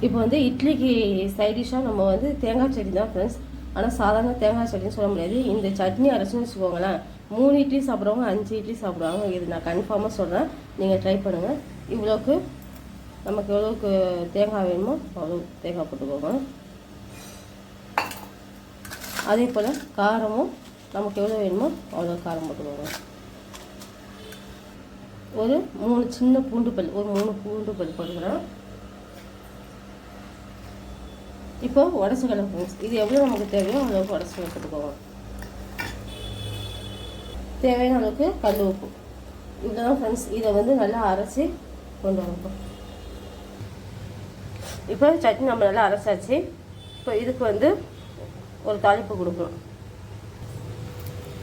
இப்போ வந்து இட்லிக்கு சைட் டிஷ்ஷாக நம்ம வந்து தேங்காய் சட்னி தான் ஃப்ரெண்ட்ஸ். ஆனால் சாதாரண தேங்காய் சட்னின்னு சொல்ல முடியாது. இந்த சட்னி அரைச்சின்னு வச்சுக்கோங்களேன், 3 இட்லி சாப்பிட்றவங்க 5 இட்லி சாப்பிடுவாங்க. இது நான் கன்ஃபார்மாக சொல்கிறேன், நீங்கள் ட்ரை பண்ணுங்கள். இவ்வளோக்கு நமக்கு எவ்வளோக்கு தேங்காய் வேணுமோ அவ்வளோ தேங்காய் போட்டுக்கோங்க. அதே போல் காரமும் நமக்கு எவ்வளோ வேணுமோ அவ்வளோ காரம் போட்டுக்கோங்க. ஒரு 3 சின்ன பூண்டு பல், ஒரு 3 பூண்டு பல் போட்டுக்கிறேன். இப்போ உடச்சி கிளம்பு. இது எவ்வளோ நமக்கு தேவையோ அவ்வளோக்கு உடச்சி போட்டுக்கோங்க. தேவையான அளவுக்கு கல் உப்பு. இதுதான் ஃப்ரெண்ட்ஸ். இதை வந்து நல்லா அரைச்சி கொண்டு வரணும். இப்போ சட்னி நம்ம நல்லா அரைச்சாச்சு. இப்போ இதுக்கு வந்து ஒரு தாளிப்பு கொடுக்கணும்.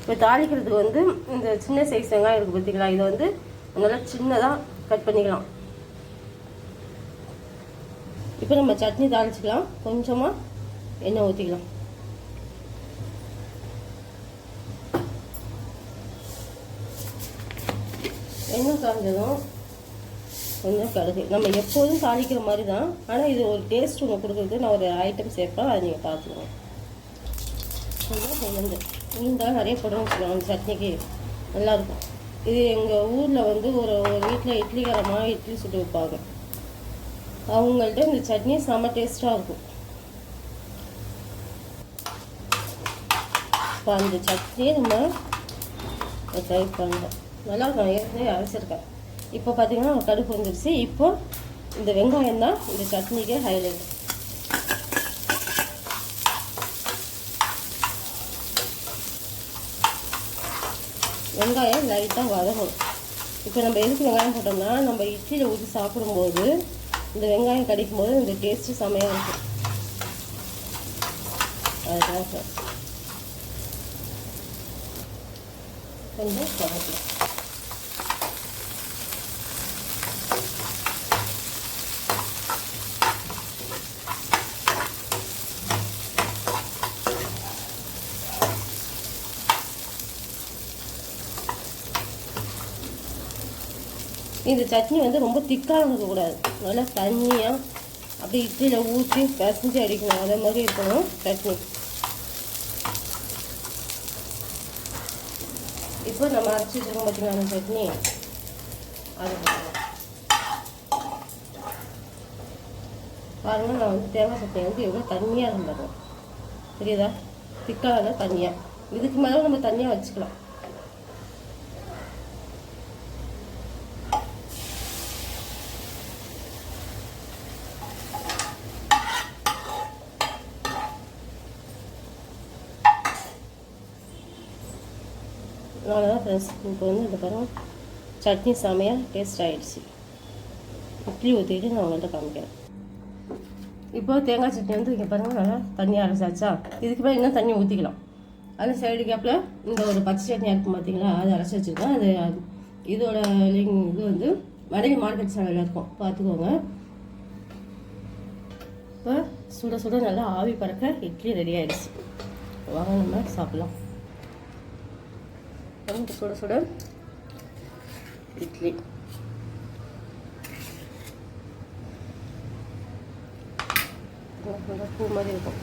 இப்போ தாளிக்கிறதுக்கு வந்து இந்த சின்ன சைஸ் வெங்காயம் இருக்குது பார்த்திங்களா, இதை வந்து நல்லா சின்னதாக கட் பண்ணிக்கலாம். இப்போ நம்ம சட்னி தாளிச்சிக்கலாம். கொஞ்சமாக எண்ணெய் ஊற்றிக்கலாம். எண்ணெய் காய்ஞ்சதும் கொஞ்சம் கடுகு. நம்ம எப்போதும் தாளிக்கிற மாதிரி தான், ஆனால் இது ஒரு டேஸ்ட் ஒன்று கொடுக்குறது. நான் ஒரு ஐட்டம் சேர்ப்பேன், அதை நீங்கள் பார்த்துக்கோங்க. கொஞ்சம் மீன்தான் நிறைய போடணும்னு வச்சுக்கோங்க, சட்னிக்கு நல்லாயிருக்கும். இது எங்கள் ஊரில் வந்து ஒரு வீட்டில் இட்லிக்காரமாக இட்லி சுட்டு வைப்பாங்க. அவங்கள்ட்ட இந்த சட்னி செம்ம டேஸ்ட்டாக இருக்கும். இப்போ அந்த சட்னியை நம்ம ட்ரை பண்ணலாம். நல்லா இருக்கும். ஏற்கனவே அரைச்சிருக்கேன். இப்போ பார்த்தீங்கன்னா கடுகு வந்துடுச்சு. இப்போ இந்த வெங்காயம் தான் இந்த சட்னிக்கு ஹைலைட். வெங்காயம் லைட்டாக வதங்கணும். இப்போ நம்ம எதுக்கு வெங்காயம் போட்டோம்னா, நம்ம இட்லியில் ஊற்றி சாப்பிடும்போது இந்த வெங்காயம் கடிக்கும் போது இந்த டேஸ்ட்டு செமையாக இருக்கும். அதுதான் சார் கொஞ்சம் வதக்கலாம். இந்த சட்னி வந்து ரொம்ப திக்காக இருக்கக்கூடாது. நல்லா தண்ணியாக அப்படி இட்லியில் ஊற்றி பிசைஞ்சு அடிக்கணும். அதே மாதிரி இருக்கணும் சட்னி. இப்போ நம்ம அரைச்சி வச்சுருக்கோம் பார்த்தீங்கன்னா அந்த சட்னி, அது பாருங்கள். நான் வந்து தேங்காய் சட்னி வந்து எவ்வளோ தண்ணியாக இருந்தோம் தெரியுதா? திக்காக தண்ணியாக. இதுக்கு மேலே நம்ம தண்ணியாக வச்சுக்கலாம். அவ்வளோதான் ஃப்ரெண்ட்ஸ். இப்போ வந்து இந்த பாருங்கள் சட்னி செமையாக டேஸ்ட் ஆகிடுச்சு. இட்லி ஊற்றிட்டு நான் உங்கள்கிட்ட காமிக்கிறேன். இப்போ தேங்காய் சட்னி வந்து இங்கே பாருங்கள் நல்லா தண்ணியாக அரைச்சாச்சா. இதுக்கு மேலே இன்னும் தண்ணி ஊற்றிக்கலாம். அது சைடு கேப்பில் இந்த ஒரு பச்சை சட்னி இருக்கும் பார்த்தீங்களா, அது அரைச்சி வச்சுருக்கேன். அது இதோட இது வந்து மடலி மார்க்கெட் சேனலில் இருக்கும், பார்த்துக்கோங்க. இப்போ சுட சுட நல்லா ஆவி பறக்க இட்லி ரெடி ஆகிடுச்சு. வாங்க நம்ம சாப்பிட்லாம். சுட சுட இட்லி. பூ மாதிரி இருக்கும்.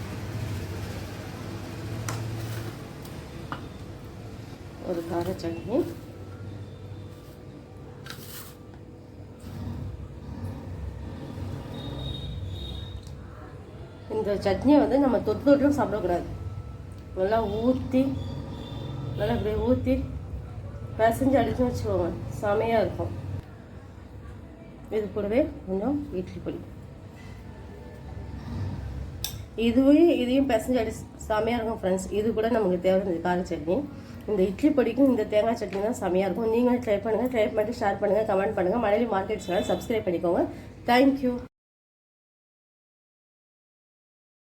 ஒரு கார சட்னி. இந்த சட்னியை வந்து நம்ம தொட்டுலாம் சாப்பிடக்கூடாது. நல்லா ஊற்றி நல்லா இப்படியே ஊற்றி பிசைஞ்சு அடிச்சு வச்சுக்கோங்க, செமையாக இருக்கும். இது கூடவே கொஞ்சம் இட்லி பொடி, இதையும் பிசைஞ்சு அடிச்சு செமையாக இருக்கும் ஃப்ரெண்ட்ஸ். இது கூட நமக்கு தேவை கார சட்னி. இந்த இட்லி பொடிக்கும் இந்த தேங்காய் சட்னி தான் செமையாக இருக்கும். நீங்களும் ட்ரை பண்ணுங்கள். ட்ரை பண்ணிட்டு ஷேர் பண்ணுங்கள், கமெண்ட் பண்ணுங்கள். மலையாளி மார்க்கெட் சேனல் சப்ஸ்கிரைப் பண்ணிக்கோங்க. தேங்க்யூ.